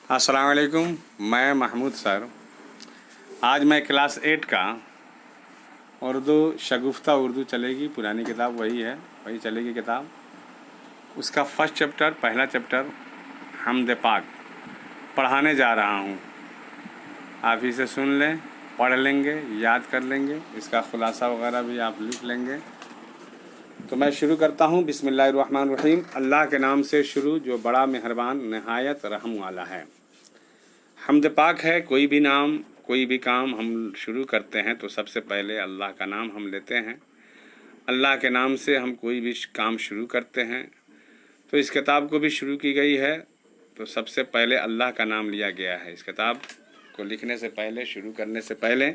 अस्सलाम वालेकुम। मैं महमूद सर। आज मैं क्लास 8 का उर्दू शगुफ्ता उर्दू चलेगी, पुरानी किताब वही है, वही चलेगी किताब। उसका फर्स्ट चैप्टर, पहला चैप्टर हमद पाक पढ़ाने जा रहा हूँ। आप इसे सुन लें, पढ़ लेंगे, याद कर लेंगे, इसका खुलासा वगैरह भी आप लिख लेंगे। तो मैं शुरू करता हूँ। बिस्मिल्लाहिर्रहमानिर्रहीम। अल्लाह के नाम से शुरू जो बड़ा मेहरबान नहायत रहम वाला है। हमद पाक है। कोई भी नाम, कोई भी काम हम शुरू करते हैं तो सबसे पहले अल्लाह का नाम हम लेते हैं। अल्लाह के नाम से हम कोई भी काम शुरू करते हैं। तो इस किताब को भी शुरू की गई है तो सबसे पहले अल्लाह का नाम लिया गया है। इस किताब को लिखने से पहले, शुरू करने से पहले,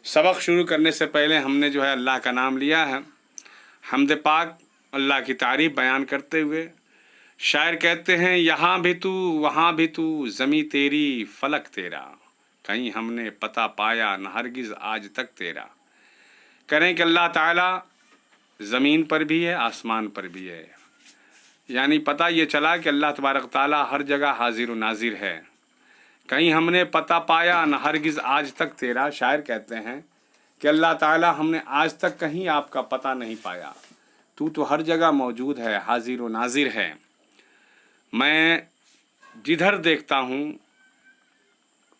सबक शुरू करने से पहले हमने जो है अल्लाह का नाम लिया है। हमद पाक, अल्लाह की तारीफ़ बयान करते हुए शायर कहते हैं, यहाँ भी तू वहाँ भी तू, ज़मी तेरी फलक तेरा, कहीं हमने पता पाया न हरगिज़ आज तक तेरा। करें कि अल्लाह ताला ज़मीन पर भी है, आसमान पर भी है। यानी पता ये चला कि अल्लाह तबारक ताला हर जगह हाजिर व नाजिर है। कहीं हमने पता पाया न हरगिज़ आज तक तेरा। शायर कहते हैं कि अल्लाह ताला हमने आज तक कहीं आपका पता नहीं पाया। तू तो हर जगह मौजूद है, हाजिर व नाजिर है। मैं जिधर देखता हूँ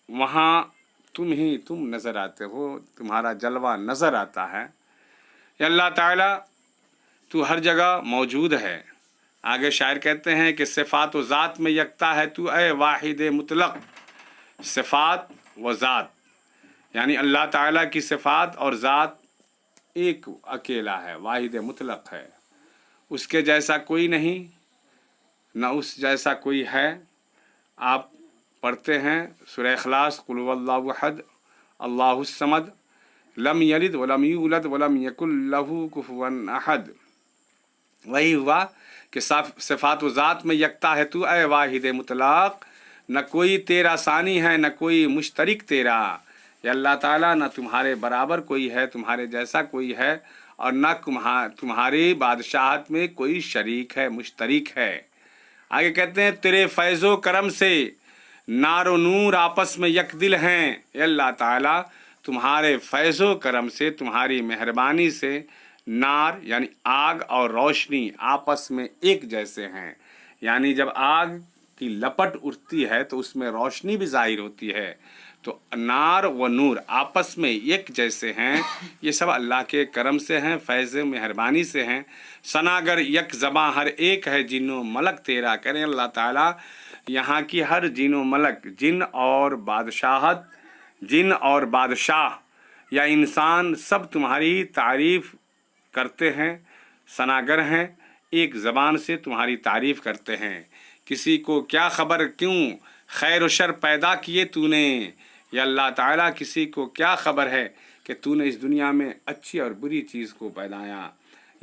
वहाँ तुम नज़र आते हो, तुम्हारा जलवा नज़र आता है। या अल्लाह ताला तू हर जगह मौजूद है। आगे शायर कहते हैं कि सिफ़ात व ज़ात में यकता है तू ए वाहिद मुतलक। सिफ़ात व ज़ात यानी अल्लाह ताला की सिफ़ात और ज़ात एक अकेला है, वाहिद मुतलक है। उसके जैसा कोई नहीं, न उस जैसा कोई है। आप पढ़ते हैं सूरह इखलास, कुल हुवल्लाहु अहद, अल्लाहुस समद, लम यलिद वलम यूलद वलम यकुल लहू कुफुवन अहद। वही हुआ कि सिफ़ात व ज़ात में यकता है तू ए वाहिद मुतलक। न कोई तेरा सानी है, न कोई मुश्तरिक तेरा। या अल्लाह ताला न तुम्हारे बराबर कोई है, तुम्हारे जैसा कोई है, और न तुम्हारी बादशाहत में कोई शरीक है, मुश्तरिक है। आगे कहते हैं, तेरे फैज़ो करम से नारो नूर आपस में यकदिल हैं। अल्लाह ताला तुम्हारे फैज़ो करम से, तुम्हारी मेहरबानी से नार यानी आग और रोशनी आपस में एक जैसे हैं। यानी जब आग की लपट उठती है तो उसमें रोशनी भी ज़ाहिर होती है। तो नार व नूर आपस में एक जैसे हैं। ये सब अल्लाह के करम से हैं, फैज़ मेहरबानी से हैं। सनागर यक ज़बां हर एक है जिन्नो मलक तेरा। करें अल्लाह ताला यहाँ की हर जिनो मलक, जिन और बादशाहत, जिन और बादशाह या इंसान सब तुम्हारी तारीफ़ करते हैं, सनागर हैं, एक ज़बान से तुम्हारी तारीफ़ करते हैं। किसी को क्या ख़बर क्यों खैर व शर पैदा किए तूने। या अल्लाह ताला किसी को क्या ख़बर है कि तूने इस दुनिया में अच्छी और बुरी चीज़ को पैदाया।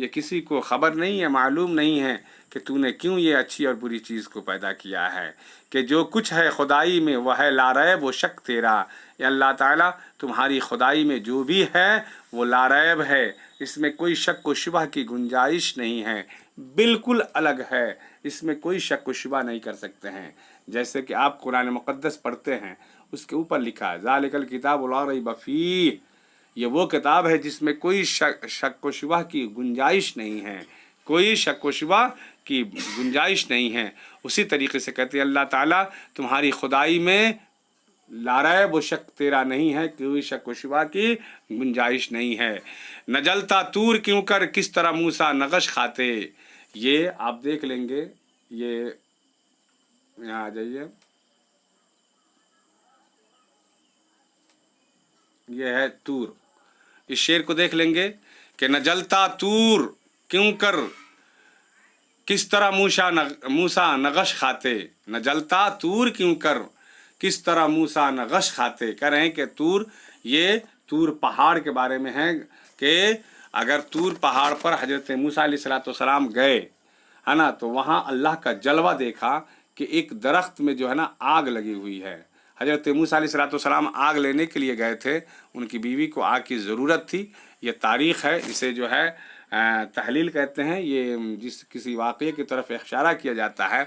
ये किसी को ख़बर नहीं है, मालूम नहीं है कि तूने क्यों ये अच्छी और बुरी चीज़ को पैदा किया है। कि जो कुछ है खुदाई में वह है लारैब व शक तेरा। या अल्लाह ताला तुम्हारी खुदाई में जो भी है वो लारैब है, इसमें कोई शक व शुबह की गुंजाइश नहीं है, बिल्कुल अलग है, इसमें कोई शक व शुबह नहीं कर सकते हैं। जैसे कि आप कुरान मुक़द्दस पढ़ते हैं, उसके ऊपर लिखा है ज़ालिकल किताबु ला रैब फीह। ये वो किताब है जिसमें कोई शक व शुबह की गुंजाइश नहीं है, कोई शक व शुबह की गुंजाइश नहीं है। उसी तरीके से कहते हैं अल्लाह ताला तुम्हारी खुदाई में लारैब व शक तेरा नहीं है, कोई शक व शुबह की गुंजाइश नहीं है। न जलता तूर क्यों कर किस तरह मूसा नगश खाते। ये आप देख लेंगे, ये यहाँ आ जाइए, ये है तूर। इस शेर को देख लेंगे कि न जलता तूर क्यों कर किस तरह मूसा नगश खाते। न जलता तूर क्यों कर किस तरह मूसा नगश खाते। कह रहे हैं कि तूर, ये तूर पहाड़ के बारे में है कि अगर तूर पहाड़ पर हजरत मूसा अलैहिस्सलाम गए, है ना, तो वहाँ अल्लाह का जलवा देखा कि एक दरख्त में जो है ना आग लगी हुई है। हजरत मूसा अलैहिस्सलाम आग लेने के लिए गए थे, उनकी बीवी को आग की ज़रूरत थी। ये तारीख़ है, इसे जो है तहलील कहते हैं। ये जिस किसी वाक़ये की तरफ इशारा किया जाता है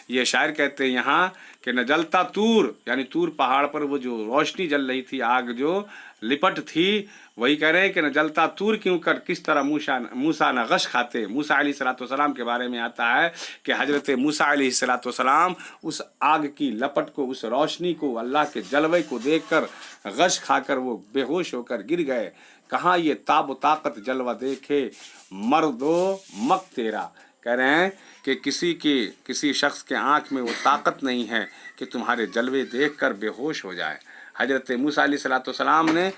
ये शायर कहते हैं यहाँ कि न जलता तूर, यानी तूर पहाड़ पर वो जो रोशनी जल रही थी, आग जो लिपट थी, वही कह रहे हैं कि न जलता तूर क्यों कर किस तरह मूसा न गश खाते। मूसा अलैहिस्सलाम के बारे में आता है कि हजरत मूसा अलैहिस्सलाम उस आग की लपट को, उस रोशनी को, अल्लाह के जलवे को देखकर गश खाकर वो बेहोश होकर गिर गए। कहाँ ये ताब ताकत जलवा देखे मर्दो मक तेरा। कह रहे हैं कि किसी शख्स के आँख में वो ताकत नहीं है कि तुम्हारे जलवे देखकर बेहोश हो जाए। हजरत मूसा अलैहिस्सलाम ने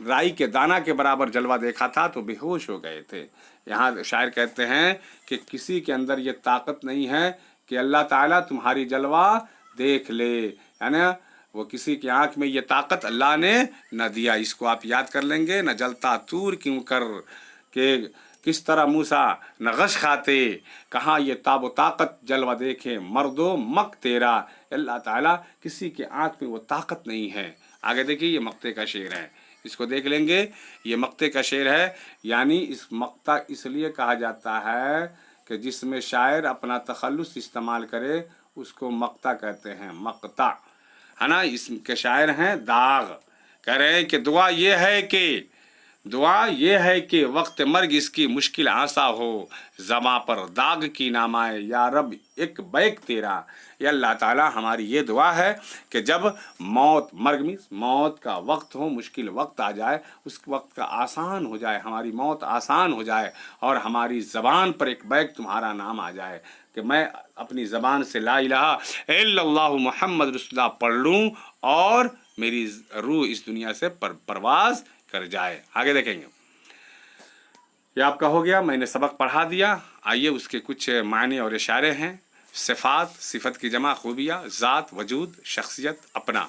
राई के दाना के बराबर जलवा देखा था तो बेहोश हो गए थे। यहाँ शायर कहते हैं कि किसी के अंदर ये ताकत नहीं है कि अल्लाह ताला तुम्हारी जलवा देख ले, है ना। वो किसी की आंख में ये ताकत अल्लाह ने न दिया। इसको आप याद कर लेंगे। न जलता तूर क्यों कर के किस तरह मूसा न गश खाते, कहाँ ये ताब ताकत जलवा देखे मर्दो मक तेरा। अल्लाह ताला किसी के आंख में वो ताकत नहीं है। आगे देखिए, ये मक्ते का शेर है, इसको देख लेंगे। ये मक्ते का शेर है, यानी इस मक्ता इसलिए कहा जाता है कि जिसमें शायर अपना तखल्लुस इस्तेमाल करे उसको मक्ता कहते हैं, मक्ता, है ना। इसके शायर हैं दाग। कह रहे हैं कि दुआ ये है कि वक्त मर्ग इसकी मुश्किल आसा हो, ज़बां पर दाग की नामाए या रब एक बैक तेरा। ये अल्लाह ताला हमारी ये दुआ है कि जब मर्ग में मौत का वक्त हो, मुश्किल वक्त आ जाए, उस वक्त का आसान हो जाए, हमारी मौत आसान हो जाए और हमारी ज़बान पर एक बैक तुम्हारा नाम आ जाए कि मैं अपनी ज़बान से ला इलाहा इल्लल्लाहु मुहम्मद रसूलुल्लाह पढ़ लूँ और मेरी रूह इस दुनिया से परवाज़ कर जाए। आगे देखेंगे। ये आपका हो गया, मैंने सबक पढ़ा दिया। आइए उसके कुछ मायने और इशारे हैं। सिफ़ात, सिफत की जमा, खूबियाँ, ज़ात, वजूद, शख्सियत, अपना।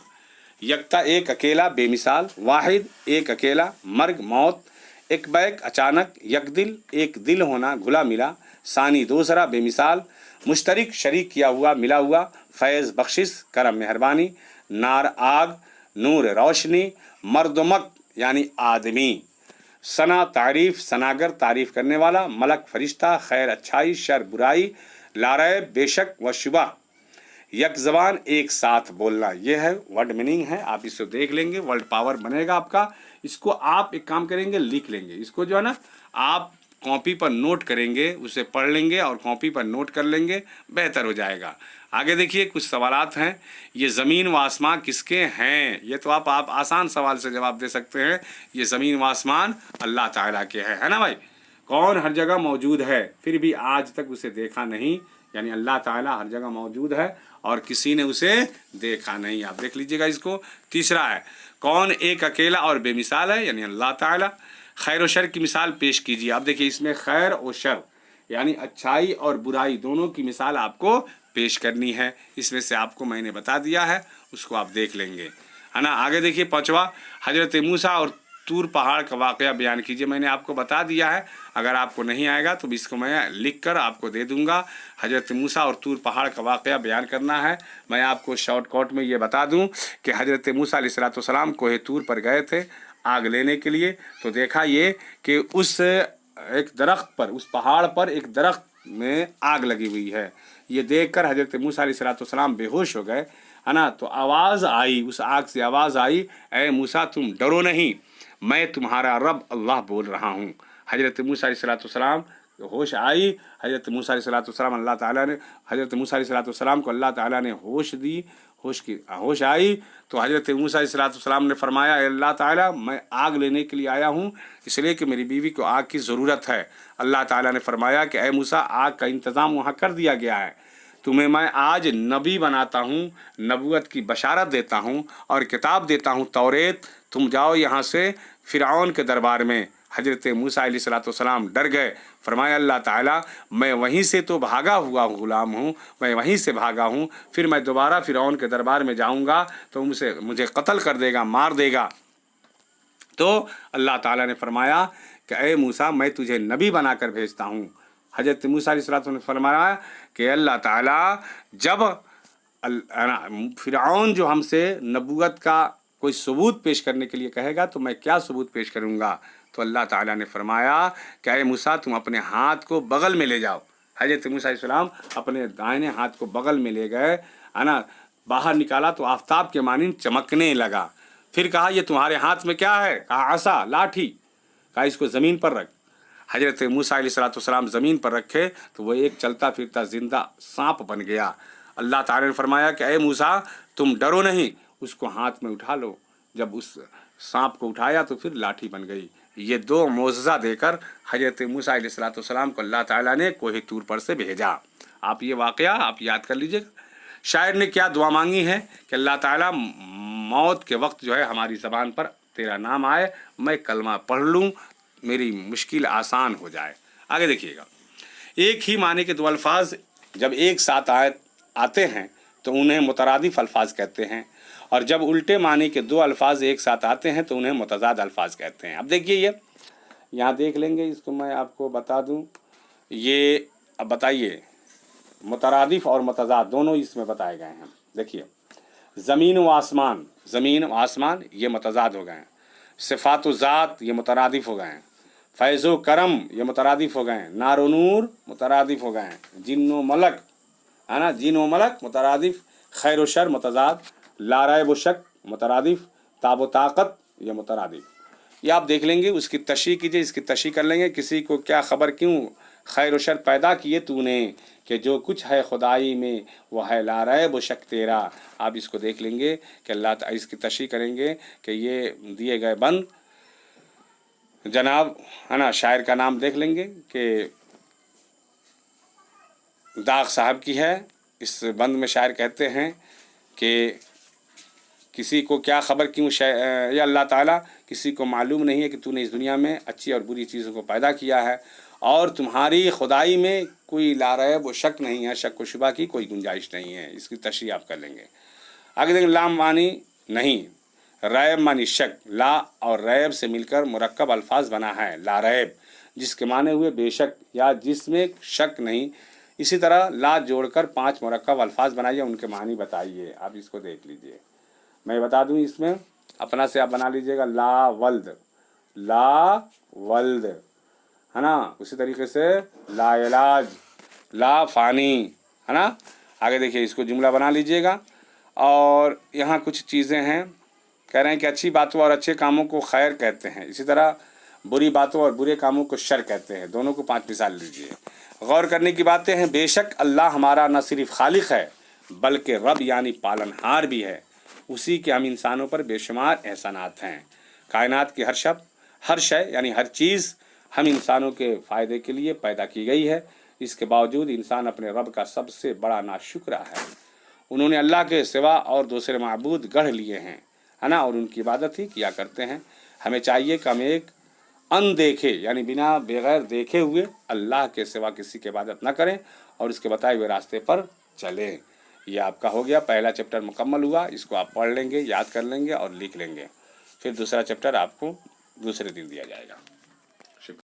यकता एक अकेला बेमिसाल, वाहिद एक अकेला, मर्ग मौत, एक बैक अचानक, यकदिल एक दिल होना घुला मिला, सानी दूसरा बेमिसाल, मुश्तरिक शरीक किया हुआ मिला हुआ, फैज़ बख्शिश करम मेहरबानी, नार आग, नूर रोशनी, मर्दमक यानी आदमी, सना तारीफ सनागर तारीफ करने वाला, मलक फरिश्ता, खैर अच्छाई शर बुराई, लारैब बेशक व शुबा, यक ज़बान एक साथ बोलना। ये है वर्ड मीनिंग है, आप इसको देख लेंगे, वर्ल्ड पावर बनेगा आपका। इसको आप एक काम करेंगे, लिख लेंगे। इसको जो है ना आप कॉपी पर नोट करेंगे, उसे पढ़ लेंगे और कॉपी पर नोट कर लेंगे, बेहतर हो जाएगा। आगे देखिए, कुछ सवालात हैं। ये ज़मीन व आसमान किसके हैं? ये तो आप आसान सवाल से जवाब दे सकते हैं। ये ज़मीन व आसमान अल्लाह ताला के है ना भाई। कौन हर जगह मौजूद है फिर भी आज तक उसे देखा नहीं, यानी अल्लाह ताला हर जगह मौजूद है और किसी ने उसे देखा नहीं। आप देख लीजिएगा इसको। तीसरा है, कौन एक अकेला और बेमिसाल है, यानी अल्लाह ताला। खैर और शर की मिसाल पेश कीजिए। आप देखिए इसमें खैर और शर यानी अच्छाई और बुराई दोनों की मिसाल आपको पेश करनी है। इसमें से आपको मैंने बता दिया है, उसको आप देख लेंगे, है ना। आगे देखिए, पांचवा, हजरत मूसा और तूर पहाड़ का वाक़या बयान कीजिए। मैंने आपको बता दिया है, अगर आपको नहीं आएगा तो इसको मैं लिख कर आपको दे दूंगा। हजरत मूसा और तूर पहाड़ का वाक़या बयान करना है। मैं आपको शॉर्टकट में ये बता दूं कि हजरत मूसा अलैहिस्सलाम कोहे तूर पर गए थे आग लेने के लिए। तो देखा ये कि उस एक दरख्त पर, उस पहाड़ पर एक दरख्त में आग लगी हुई है। ये देखकर हजरत मूसा अलैहिस्सलाम बेहोश हो गए, है ना। तो आवाज़ आई, उस आग से आवाज़ आई, ऐ मूसा तुम डरो नहीं, मैं तुम्हारा रब अल्लाह बोल रहा हूँ। हजरत मूसा अलैहिस्सलाम होश आई। हजरत मूसा अलैहिस्सलाम अल्लाह ताला ने हजरत मूसा अलैहिस्सलाम को अल्लाह ताला ने होश दी। होश आई तो हजरत मूसा अलैहिस्सलाम ने फरमाया, अल्लाह ताला मैं आग लेने के लिए आया हूँ, इसलिए कि मेरी बीवी को आग की ज़रूरत है। अल्लाह ताला ने फरमाया कि ऐ मूसा आग का इंतज़ाम वहाँ कर दिया गया है, तुम्हें मैं आज नबी बनाता हूँ, नबूवत की बशारत देता हूँ और किताब देता हूँ तौरेत। तुम जाओ यहाँ से फ़िरऔन के दरबार में। हजरत मूसा अलैहिस्सलाम डर गए। फरमाया अल्लाह ताला मैं वहीं से तो भागा हुआ ग़ुलाम हूँ, मैं वहीं से भागा हूँ, फिर मैं दोबारा फ़िरऔन के दरबार में जाऊँगा तो मुझे कत्ल कर देगा, मार देगा। तो अल्लाह ताला ने फरमाया कि ऐ मूसा मैं तुझे नबी बनाकर भेजता हूँ। हजरत मूसा अलैहिस्सलाम ने फरमाया कि अल्लाह ताला जब फ़िरऔन जो हमसे नबूवत का कोई सबूत पेश करने के लिए कहेगा तो मैं क्या सबूत पेश करूँगा। तो अल्लाह ताला ने फरमाया कि ऐ मूसा तुम अपने हाथ को बगल में ले जाओ, हजरत मूसा अलैहिस्सलाम अपने दाहिने हाथ को बगल में ले गए, है ना, बाहर निकाला तो आफताब के मानिंद चमकने लगा। फिर कहा ये तुम्हारे हाथ में क्या है? कहा आसा, लाठी। कहा इसको ज़मीन पर रख। हजरत मूसा अलैहिस्सलाम ज़मीन पर रखे तो वो एक चलता फिरता जिंदा सांप बन गया। अल्लाह ताला ने फरमाया कि अय मूसा तुम डरो नहीं, उसको हाथ में उठा लो। जब उस सांप को उठाया तो फिर लाठी बन गई। ये दो मोज़ज़ा देकर हजरत मूसा अलैहिस्सलाम को अल्लाह ताला ने कोहे तूर पर से भेजा। आप ये वाक़या आप याद कर लीजिएगा। शायर ने क्या दुआ मांगी है कि अल्लाह ताला मौत के वक्त जो है हमारी ज़बान पर तेरा नाम आए, मैं कलमा पढ़ लूँ, मेरी मुश्किल आसान हो जाए। आगे देखिएगा, एक ही माने के दो अल्फाज जब एक साथ आते हैं तो उन्हें मुतरादिफ अल्फाज कहते हैं, और जब उल्टे माने के दो अल्फाज एक साथ आते हैं तो उन्हें मुतज़ाद अल्फाज कहते हैं। अब देखिए ये यहाँ देख लेंगे, इसको मैं आपको बता दूँ। ये अब बताइए, मुतरादिफ और मुतज़ाद दोनों इसमें बताए गए हैं। देखिए ज़मीन व आसमान, ज़मीन व आसमान ये मुतज़ाद हो गए हैं। सिफ़ात व ज़ात ये मुतरादिफ हो गए हैं। फैज़ व करम ये मुतरादिफ हो गए हैं। नार व नूर मुतरादिफ हो गए हैं। जिन व मलक, है ना, जिन व मलक मुतरादिफ। खैर व शर मुतज़ाद। ला रैब व शक मुतरादिफ। ताब व ताकत ये मुतरादिफ। ये आप देख लेंगे, उसकी तशरीह कीजिए, इसकी तशरीह कर लेंगे। किसी को क्या खबर क्यों खैर व शर पैदा किए तूने, कि जो कुछ है खुदाई में वो है ला रैब व शक तेरा। आप इसको देख लेंगे कि अल्लाह, इसकी तशरीह करेंगे कि ये दिए गए बंद जनाब, है ना, शायर का नाम देख लेंगे कि दाग साहब की है। इस बंद में शायर कहते हैं कि किसी को क्या खबर क्यों या अल्लाह ताला, किसी को मालूम नहीं है कि तूने इस दुनिया में अच्छी और बुरी चीज़ों को पैदा किया है, और तुम्हारी खुदाई में कोई ला रैब व शक नहीं है, शक व शुबा की कोई गुंजाइश नहीं है। इसकी तशरीह आप कर लेंगे। आगे देखें, लाम मानी नहीं, रैब मानी शक। ला और रैब से मिलकर मुरक्कब अल्फाज बना है ला रैब, जिसके माने हुए बेशक या जिसमें शक नहीं। इसी तरह ला जोड़कर 5 मुरक्कब अल्फाज बनाइए, उनके मानी बताइए। आप इसको देख लीजिए, मैं बता दूं, इसमें अपना से आप बना लीजिएगा। ला वल्द, ला वल्द, है ना। उसी तरीके से ला इलाज, ला फ़ानी, है ना। आगे देखिए, इसको जुमला बना लीजिएगा। और यहाँ कुछ चीज़ें हैं, कह रहे हैं कि अच्छी बातों और अच्छे कामों को खैर कहते हैं, इसी तरह बुरी बातों और बुरे कामों को शर कहते हैं। दोनों को 5 मिसाल लीजिए। गौर करने की बातें हैं। बेशक अल्लाह हमारा न सिर्फ खालिक है बल्कि रब यानी पालनहार भी है। उसी के हम इंसानों पर बेशुमार एहसानात हैं। कायनात की हर शब्द, हर शय यानी हर चीज़ हम इंसानों के फ़ायदे के लिए पैदा की गई है। इसके बावजूद इंसान अपने रब का सबसे बड़ा नाशुक्रा है। उन्होंने अल्लाह के सिवा और दूसरे माबूद गढ़ लिए हैं, है ना, और उनकी इबादत ही किया करते हैं। हमें चाहिए कि हम एक अनदेखे यानी बिना बगैर देखे हुए अल्लाह के सिवा किसी की इबादत न करें और उसके बताए हुए रास्ते पर चलें। ये आपका हो गया, पहला चैप्टर मुकम्मल हुआ। इसको आप पढ़ लेंगे, याद कर लेंगे और लिख लेंगे। फिर दूसरा चैप्टर आपको दूसरे दिन दिया जाएगा।